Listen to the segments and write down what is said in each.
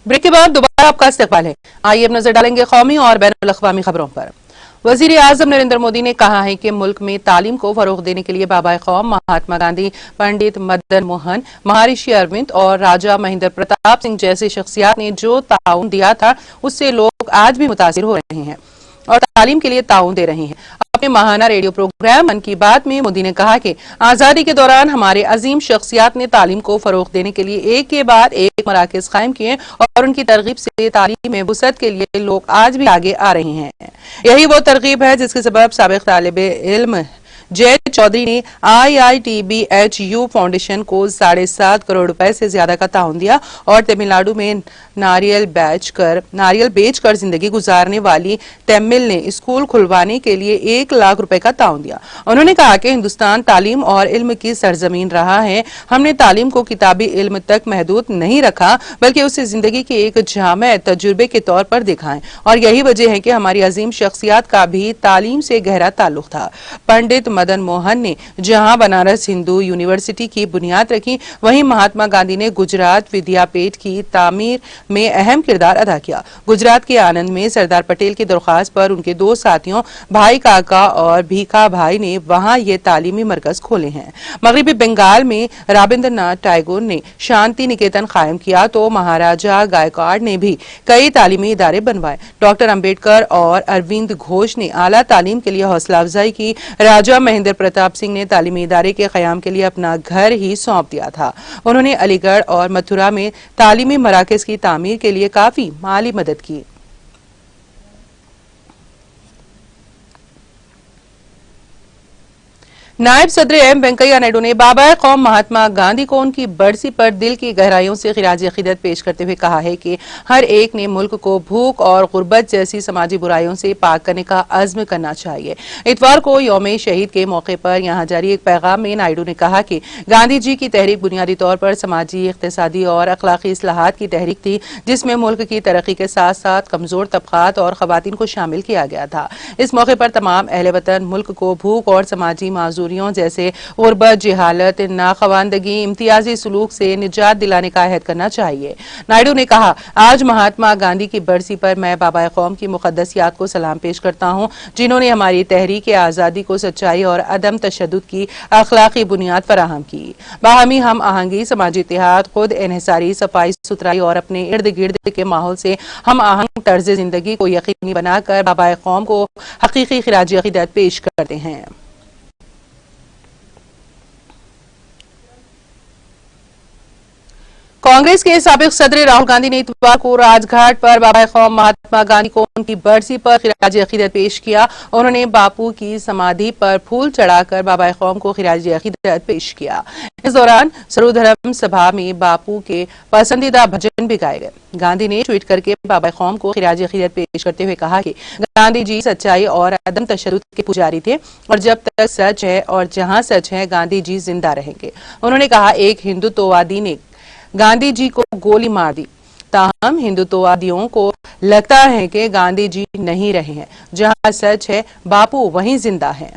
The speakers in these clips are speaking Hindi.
ब्रेक के बाद दोबारा आपका इस्तकबाल है। आइए अब नजर डालेंगे कौमी और बैनुल अक़वामी खबरों पर। वजीर आजम नरेंद्र मोदी ने कहा है कि मुल्क में तालीम को फरोग देने के लिए बाबा कौम महात्मा गांधी, पंडित मदन मोहन, महर्षि अरविंद और राजा महेंद्र प्रताप सिंह जैसी शख्सियात ने जो ताउन दिया था उससे लोग आज भी मुतासिर हो रहे हैं और तालीम के लिए ताउन दे रहे हैं। अपने माहाना रेडियो प्रोग्राम मन की बात में मोदी ने कहा कि आजादी के दौरान हमारे अजीम शख्सियात ने तालीम को फरोग देने के लिए एक के बाद एक मराकज कायम किए और उनकी तरगीब से तालीम में वुसअत के लिए लोग आज भी आगे आ रहे हैं। यही वो तरगीब है जिसके सबब साबिक तालिबे इल्म जय चौधरी ने IITBHU फाउंडेशन को 7.5 करोड़ रुपए से ज्यादा का ताउन दिया और तमिलनाडु में नारियल बेचकर जिंदगी गुजारने वाली तमिल ने स्कूल खुलवाने के लिए 1 लाख रुपए का ताउन दिया। उन्होंने कहा कि हिंदुस्तान तालीम और इल्म की सरजमीन रहा है। हमने तालीम को किताबी इल्म तक महदूद नहीं रखा बल्कि उसे जिंदगी के एक जामे तजुर्बे के तौर पर देखा है और यही वजह है कि हमारी अजीम शख्सियात का भी तालीम से गहरा ताल्लुक था। पंडित मदन मोहन ने जहां बनारस हिंदू यूनिवर्सिटी की बुनियाद रखी, वहीं महात्मा गांधी ने गुजरात विद्यापीठ की तामीर में अहम किरदार अदा किया। गुजरात के आनंद में सरदार पटेल की दरख्वास्त पर उनके 2 साथियों भाई काका और भीखा भाई ने वहां ये तालीमी मरकज खोले हैं। मगरबी बंगाल में रविंद्रनाथ टैगोर ने शांति निकेतन कायम किया तो महाराजा गायकवाड़ ने भी कई तालीमी इदारे बनवाए। डॉक्टर अंबेडकर और अरविंद घोष ने आला तालीम के लिए हौसला अफजाई की। राजा महेंद्र प्रताप सिंह ने तालीमी इदारे के कयाम के लिए अपना घर ही सौंप दिया था। उन्होंने अलीगढ़ और मथुरा में तालीमी मराकज की तामीर के लिए काफी माली मदद की। नायब सदर एम वेंकैया नायडू ने बाबा कौम महात्मा गांधी को उनकी बरसी पर दिल की गहराइयों से खिराज अकीदत पेश करते हुए कहा है कि हर एक ने मुल्क को भूख और गुर्बत जैसी समाजी बुराइयों से पाक करने का अज़्म करना चाहिए। इतवार को यौम शहीद के मौके पर यहां जारी एक पैगाम में नायडू ने कहा कि गांधी जी की तहरीक बुनियादी तौर पर समाजी, इक़्तिसादी और अखलाकी इस्लाहात की तहरीक थी जिसमें मुल्क की तरक्की के साथ साथ कमजोर तबकात और खवातीन को शामिल किया गया था। इस मौके पर तमाम अहले वतन मुल्क को भूख और समाजी जैसे गुर्बत, जिहालत, नाखवानदगी, इम्तियाजी सुलूक से निजात दिलाने का अहद करना चाहिए। नायडू ने कहा, आज महात्मा गांधी की बरसी पर मैं बाबा कौम की मुकद्दस याद को सलाम पेश करता हूँ जिन्होंने हमारी तहरीक आजादी को सच्चाई और अदम तशद्दुद की अखलाकी बुनियाद फराहम की। बाहमी हम आहंगी, समाजी इत्तेहाद, खुद इन्हिसारी, सफाई सुथराई और अपने इर्द गिर्द के माहौल से हम आहंग तर्ज जिंदगी को यकीनी बनाकर बाबा कौम को हकीकी खिराज अकीदत पेश करते हैं। कांग्रेस के साबिक सदर राहुल गांधी ने इतवार को राजघाट पर बाबा कौम महात्मा गांधी को उनकी बरसी पर खिराज अकीदत पेश किया। उन्होंने बापू की समाधि पर फूल चढ़ाकर बाबा कौम को खिराज अकीदत पेश किया। इस दौरान सर्वधर्म सभा में बापू के पसंदीदा भजन भी गाए गए। गांधी ने ट्वीट करके बाबा कौम को खिराज अकीदत पेश करते हुए कहा कि गांधी जी सच्चाई और अदम तशद्दुद के पुजारी थे और जब तक सच है और जहां सच है गांधी जी जिंदा रहेंगे। उन्होंने कहा, एक हिंदुत्ववादी ने गांधी जी को गोली मार दी, ताहम हिंदुत्ववादियों को लगता है कि गांधी जी नहीं रहे हैं। जहां सच है बापू वहीं जिंदा है।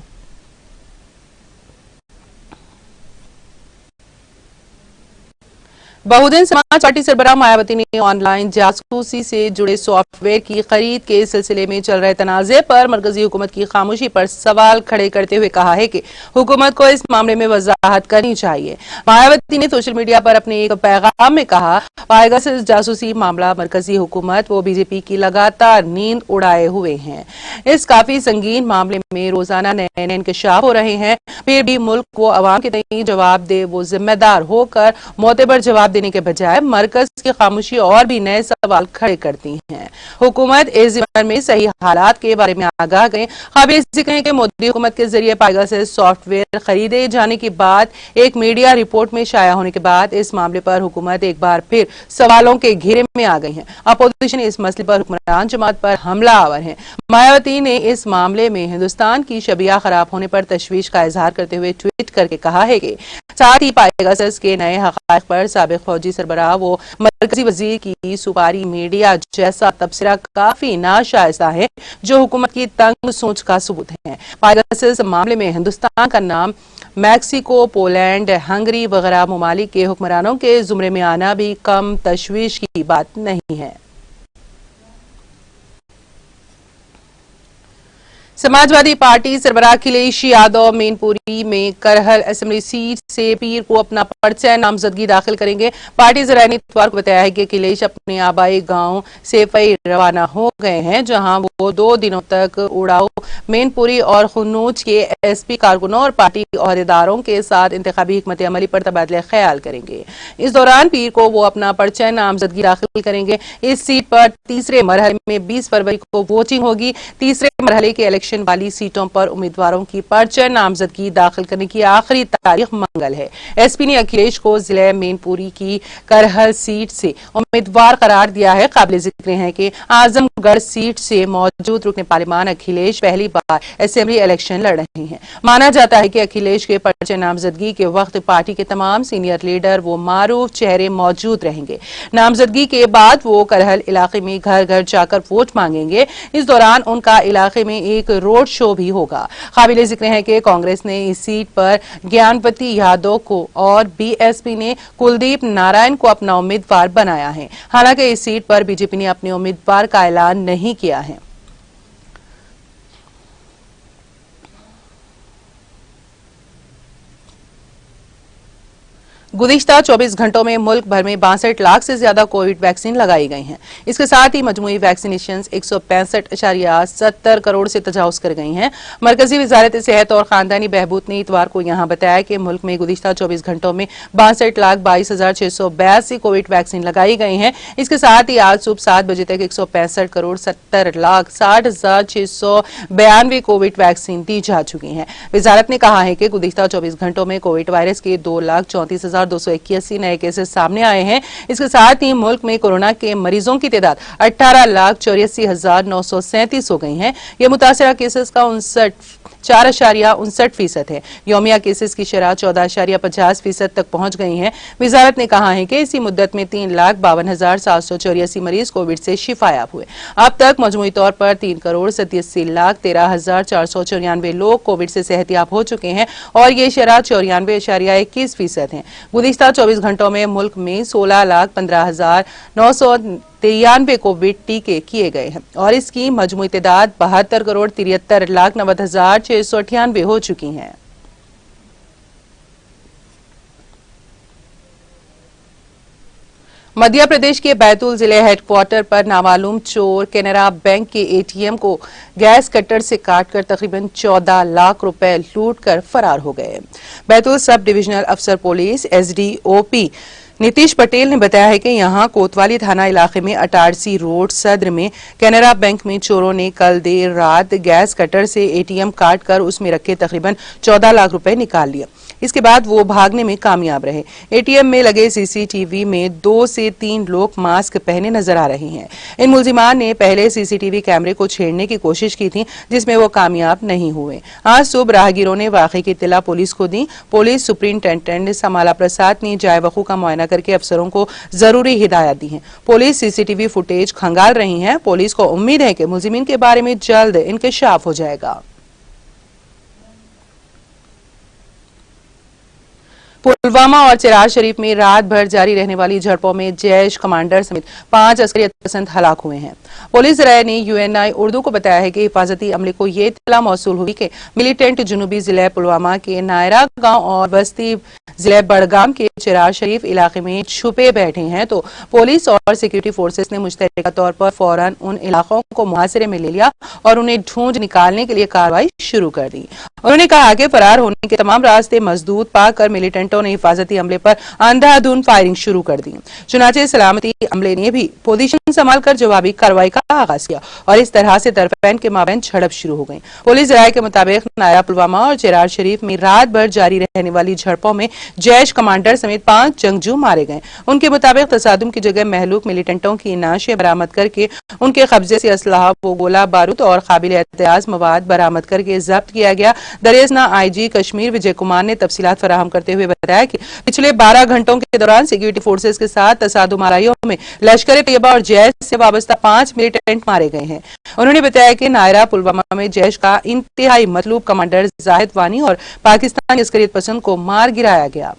बहुजन समाज पार्टी सरबराह मायावती ने ऑनलाइन जासूसी से जुड़े सॉफ्टवेयर की खरीद के सिलसिले में चल रहे तनाज़े पर मरकजी हुकूमत की खामोशी पर सवाल खड़े करते हुए कहा है कि हुकूमत को इस मामले में वजाहत करनी चाहिए। मायावती ने सोशल मीडिया पर अपने एक पैगाम में कहा, पाएगा से जासूसी मामला मरकजी हुकूमत वो बीजेपी की लगातार नींद उड़ाए हुए हैं। इस काफी संगीन मामले में रोजाना नए नए इंकशाफ हो रहे हैं, फिर भी मुल्क को अवाम के तय जवाब दे वो जिम्मेदार होकर मोतेबर जवाब देने के बजाय मरकज की खामोशी और भी नए सवाल खड़े करती है। हुकूमत इस जिम्मे में सही हालात के बारे में आगाह करें। काबिल जिक्र है कि मोदी हुकूमत के जरिए पाएगा से सॉफ्टवेयर खरीदे जाने की बात एक मीडिया रिपोर्ट में शाया होने के बाद इस मामले पर हुकूमत एक बार फिर सवालों के घेरे में आ गई है। अपोजिशन इस मसले पर हुक्मरान जमात पर हमला आवर है। मायावती ने इस मामले में हिंदुस्तान की शबिया खराब होने पर तशवीश का इजहार करते हुए ट्वीट करके कहा है कि साथ ही पाएगा के नए हक़ाइक़ पर साबिक़ सबक फौजी सरबराह वो मरकजी वजीर की सुपारी मीडिया जैसा तबसरा काफी नाशाइस्ता है, जो हुकूमत की तंग सोच का सबूत है। पेगासस मामले में हिंदुस्तान का नाम मैक्सिको, पोलैंड, हंगरी वगैरह ममालिक के हुक्मरानों के जुमरे में आना भी कम तशवीश की बात नहीं है। समाजवादी पार्टी सरबराह अखिलेश यादव मैनपुरी में करहल असेंबली सीट से पीर को अपना पर्चा नामजदगी दाखिल करेंगे। पार्टी जराये ने इतवार को बताया है कि अखिलेश अपने आबाई गांव सेफई रवाना हो गए हैं, जहां वो 2 दिनों तक उड़ाऊ, मैनपुरी और खुन्नूज के एसपी कारकुनों और पार्टी अहदेदारों के साथ इंतखाबी हिकमत अमली पर तबादला ख्याल करेंगे। इस दौरान पीर को वो अपना पर्चा नामजदगी दाखिल करेंगे। इस सीट पर तीसरे मरहले में 20 फरवरी को वोटिंग होगी। तीसरे मरहले के इलेक्शन वाली सीटों पर उम्मीदवारों की पर्चा नामजदगी दाखिल करने की आखिरी तारीख मंगल है। एसपी ने अखिलेश को जिले मैनपुरी की करहल सीट से उम्मीदवार करार दिया है। काबिल जिक्र है कि आजमगढ़ सीट से मौजूद रुकने पार्लिमान अखिलेश पहली बार असेंबली इलेक्शन लड़ रहे हैं। माना जाता है कि अखिलेश के पर्चा नामजदगी के वक्त पार्टी के तमाम सीनियर लीडर वो मारूफ चेहरे मौजूद रहेंगे। नामजदगी के बाद वो करहल इलाके में घर घर जाकर वोट मांगेंगे। इस दौरान उनका इलाके में एक रोड शो भी होगा। काबिल जिक्र है कि कांग्रेस ने इस सीट पर ज्ञानपति यादव को और बीएसपी ने कुलदीप नारायण को अपना उम्मीदवार बनाया है। हालांकि इस सीट पर बीजेपी ने अपने उम्मीदवार का ऐलान नहीं किया है। गुज़िश्ता 24 घंटों में मुल्क भर में 62 लाख से ज्यादा कोविड वैक्सीन लगाई गई हैं। इसके साथ ही मजमूई वैक्सीनेशन 165.70 करोड़ से तजावुज कर गई हैं। मरकजी वजारत सेहत और खानदानी बहबूद ने इतवार को यहां बताया कि मुल्क में गुज़िश्ता 24 घंटों में 62,22,682 कोविड वैक्सीन लगाई गई हैं। इसके साथ ही आज सुबह 7 बजे तक 165,70,60,692 कोविड वैक्सीन दी जा चुकी हैं। वजारत ने कहा है कि गुज़िश्ता 24 घंटों में कोविड वायरस के 2,34,281 नए केसेस सामने आए हैं। इसके साथ ही मुल्क में कोरोना के मरीजों की तादाद 18,84,937 हो गई है। ये मुतासरा केसेस का 4.59% है। योमिया केसेस की शरह 14.50% तक पहुंच गई है। वजारत ने कहा है कि इसी मुद्दत में 3,52,784 मरीज कोविड से शिफायाब हुए। अब तक मजमूई तौर पर 3,87,13,494 लोग कोविड से सेहतियाब हो चुके हैं और ये शरह 94.21% है। गुज़िश्ता 24 घंटों में मुल्क में 16,15,993 कोविड टीके किए गए हैं और इसकी मजमूई तादाद 72,73,90,698 हो चुकी है। मध्य प्रदेश के बैतूल जिले हेडक्वार्टर पर नामालूम चोर केनरा बैंक के एटीएम को गैस कटर से काटकर तकरीबन 14 लाख रुपए लूटकर फरार हो गए। बैतूल सब डिविजनल अफसर पुलिस एसडीओपी नीतीश पटेल ने बताया है कि यहां कोतवाली थाना इलाके में अटारसी रोड सद्र में केनरा बैंक में चोरों ने कल देर रात गैस कटर से एटीएम काटकर उसमें रखे तकरीबन 14 लाख रुपए निकाल लिए। इसके बाद वो भागने में कामयाब रहे। एटीएम में लगे सीसीटीवी में 2 से 3 लोग मास्क पहने नजर आ रहे हैं। इन मुलजिमान ने पहले सीसीटीवी कैमरे को छेड़ने की कोशिश की थी, जिसमें वो कामयाब नहीं हुए। आज सुबह राहगीरों ने वाकई की इत्तला पुलिस को दी। पुलिस सुप्रिंटेंडेंट समाला प्रसाद ने जाए वकू का मुआयना करके अफसरों को जरूरी हिदायत दी है। पुलिस सीसीटीवी फुटेज खंगाल रही है। पुलिस को उम्मीद है कि मुलजिमीन के बारे में जल्द इंकशाफ हो जाएगा। पुलवामा और चिराग शरीफ में रात भर जारी रहने वाली झड़पों में जैश कमांडर समेत 5 अस्करी पसंद हलाक हुए हैं। पुलिस राय ने यूएनआई उर्दू को बताया है कि हिफाजती अमले को ये इत्तला मौसूल हुई कि मिलिटेंट जुनूबी जिले पुलवामा के नायरा गांव और बस्ती जिले बड़गाम के चिराग शरीफ इलाके में छुपे बैठे हैं, तो पुलिस और सिक्योरिटी फोर्सेस ने मुश्तरका तौर पर फौरन उन इलाकों को मुहासरे में ले लिया और उन्हें ढूंढ निकालने के लिए कार्रवाई शुरू कर दी। उन्होंने कहा कि फरार होने के तमाम रास्ते मजदूद पाकर मिलिटेंटों ने हिफाजती अमले पर अंधाधुंध फायरिंग शुरू कर दी। चुनाचे सलामती अमले ने भी पोजीशन संभालकर जवाबी कार्रवाई का आगाज किया और इस तरह से तरफैन के माबैन झड़प शुरू हो गई। पुलिस राय के मुताबिक नायरा पुलवामा और चिराग शरीफ में रात भर जारी रहने वाली झड़पों में जैश कमांडर समेत 5 जंगजू मारे गए। उनके मुताबिक तसादुम की जगह महलूक मिलिटेंटों की नाशें बरामद करके उनके कब्जे से असलहा व गोला बारूद और काबिल एहतियाज मवाद बरामद करके जब्त किया गया। दरियासना आईजी कश्मीर विजय कुमार ने तफसीलात फराहम करते हुए बताया कि पिछले 12 घंटों के दौरान सिक्योरिटी फोर्सेज के साथ तसादुम आराइयों में लश्कर तैयबा और जैश से वाबस्ता 5 मिलिटेंट मारे गए हैं। उन्होंने बताया कि नायरा पुलवामा में जैश का इंतहाई मतलूब कमांडर जाहिद वानी और पाकिस्तानी अस्करियत पसंद को मार गिराया गया।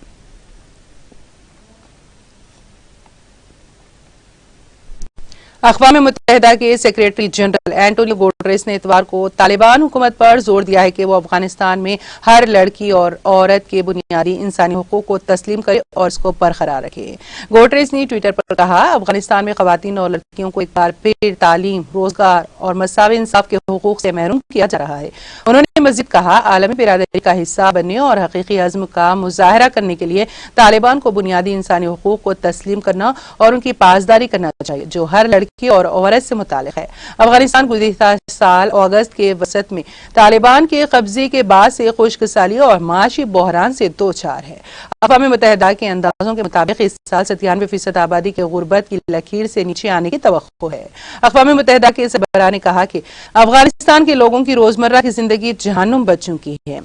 अक़वाम मुत्तहिदा के सेक्रेटरी जनरल एंटोनियो गुटेरेस ने इतवार को तालिबान हुकूमत पर जोर दिया है कि वो अफगानिस्तान में हर लड़की और औरत के बुनियादी इंसानी हुकूक को तस्लीम करे और इसको बरकरार रखे। गुटेरेस ने ट्विटर पर कहा, अफगानिस्तान में खवातीन और लड़कियों को एक बार फिर तालीम, रोजगार और मसावी इंसाफ के हुकूक से महरूम किया जा रहा है। उन्होंने मजीद कहा, आलमी बिरादरी का हिस्सा बनने और हकीकी अज़्म का मुजाहरा करने के लिए तालिबान को बुनियादी इंसानी हुकूक को तस्लीम करना और उनकी पासदारी करना चाहिए, जो हर लड़की और औरत से मुतालिक है। अफगानिस्तान गुज़िश्ता साल अगस्त के वसत में तालिबान के कब्जे के बाद से खुश्क साली और माशी बहरान से दो चार है। अक़वाम मुत्तहिदा के अंदाजों के मुताबिक इस साल 97% आबादी के गुर्बत की लकीर से नीचे आने की तवक्को है। अक़वाम मुत्तहिदा के सरबराह ने कहा कि अफगानिस्तान के लोगों की रोजमर्रा की जिंदगी जहन्नुम बन चुकी है।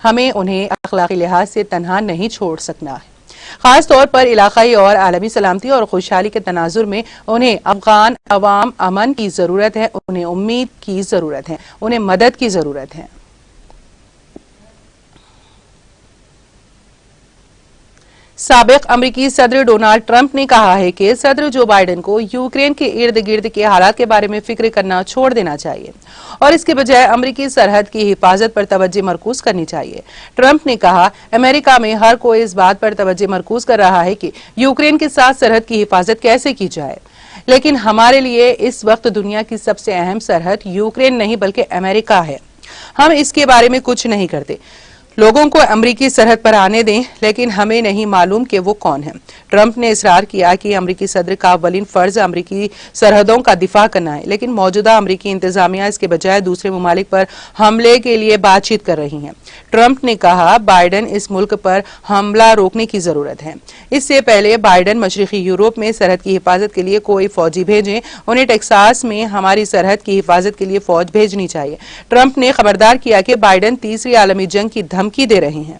हमें उन्हें अखलाकी लिहाज से तन्हा नहीं छोड़ सकना है। खास तौर पर इलाकाई और आलमी सलामती और खुशहाली के तनाजुर में उन्हें अफगान अवाम अमन की जरूरत है, उन्हें उम्मीद की जरूरत है, उन्हें मदद की जरूरत है। साबिक अमरीकी सदर डोनाल्ड ट्रंप ने कहा है कि सदर जो बाइडेन को यूक्रेन के इर्द गिर्द के हालात के बारे में फिक्र करना छोड़ देना चाहिए और इसके बजाय अमरीकी सरहद की हिफाजत पर तवज्जो मरकूज करनी चाहिए। ट्रंप ने कहा, अमेरिका में हर कोई इस बात पर तवज्जो मरकूज कर रहा है कि यूक्रेन के साथ सरहद की हिफाजत कैसे की जाए, लेकिन हमारे लिए इस वक्त दुनिया की सबसे अहम सरहद यूक्रेन नहीं बल्कि अमेरिका है। हम इसके बारे में कुछ नहीं करते। लोगों को अमरीकी सरहद पर आने दें, लेकिन हमें नहीं मालूम कि वो कौन है। ट्रंप ने इसरार किया कि अमरीकी सदर का अव्वलीन फर्ज अमरीकी सरहदों का दिफा करना है, लेकिन मौजूदा अमरीकी इंतजामिया इसके बजाय दूसरे ममालिक पर हमले के लिए बातचीत कर रही है। ट्रंप ने कहा, बाइडेन इस मुल्क पर हमला रोकने की जरूरत है। इससे पहले बाइडेन मशरिकी यूरोप में सरहद की हिफाजत के लिए कोई फौजी भेजें, उन्हें टेक्सास में हमारी सरहद की हिफाजत के लिए फौज भेजनी चाहिए। ट्रंप ने खबरदार किया कि बाइडेन तीसरी आलमी जंग की धमकी दे रहे हैं।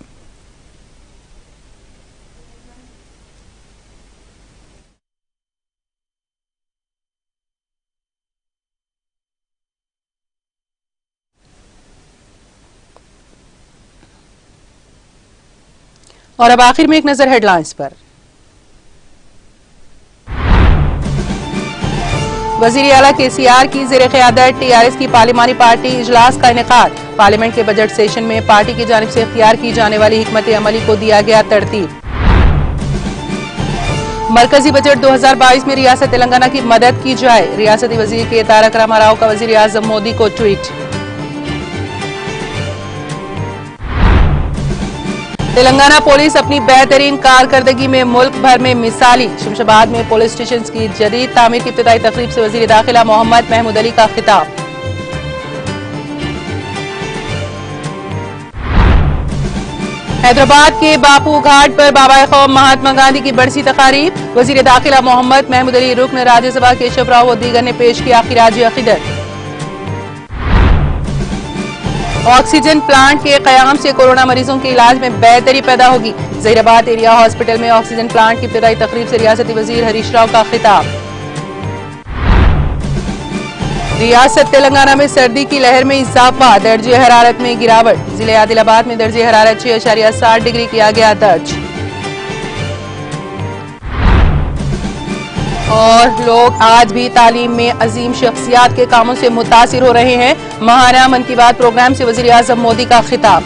और अब आखिर में एक नजर हेडलाइंस पर। वजीर आला केसीआर की ज़ेरे क़यादत टीआरएस की पार्लिमानी पार्टी इजलास का इनेकाद। पार्लियामेंट के बजट सेशन में पार्टी की जानिब से इख्तियार की जाने वाली हिकमत अमली को दिया गया तरतीब। मरकजी बजट 2022 में रियासत तेलंगाना की मदद की जाए। रियासती वजीर के तारक रामाराव का वजीर आजम मोदी को ट्वीट। तेलंगाना पुलिस अपनी बेहतरीन कारकर्दगी में मुल्क भर में मिसाली। शमशाबाद में पुलिस स्टेशन की जदीद तामीर की इब्तिदाई तकरीब से वजीर दाखिला मोहम्मद महमूद अली का खिताब। हैदराबाद के बापू घाट पर बाबा कौम महात्मा गांधी की बरसी तकारीब। वजीर दाखिला मोहम्मद महमूद अली, रुकन राज्यसभा केशव राव और दीगर ने पेश किया खिराज अकीदत। ऑक्सीजन प्लांट के कयाम से कोरोना मरीजों के इलाज में बेहतरी पैदा होगी। जहीराबाद एरिया हॉस्पिटल में ऑक्सीजन प्लांट की इब्तिदाई तकरीब से रियासती वजीर हरीश राव का खिताब। रियासत तेलंगाना में सर्दी की लहर में इजाफा, दर्जे हरारत में गिरावट। जिले आदिलाबाद में दर्जे हरारत 6.7 डिग्री किया गया दर्ज। और लोग आज भी तालीम में अजीम शख्सियात के कामों से मुतासिर हो रहे हैं। महाना मन की बात प्रोग्राम से वजीर आजम मोदी का खिताब।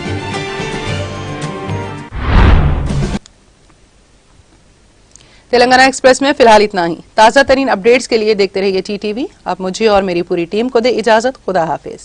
तेलंगाना एक्सप्रेस में फिलहाल इतना ही। ताज़ा तरीन अपडेट्स के लिए देखते रहिए टीटीवी। आप मुझे और मेरी पूरी टीम को दे इजाजत। खुदा हाफिज।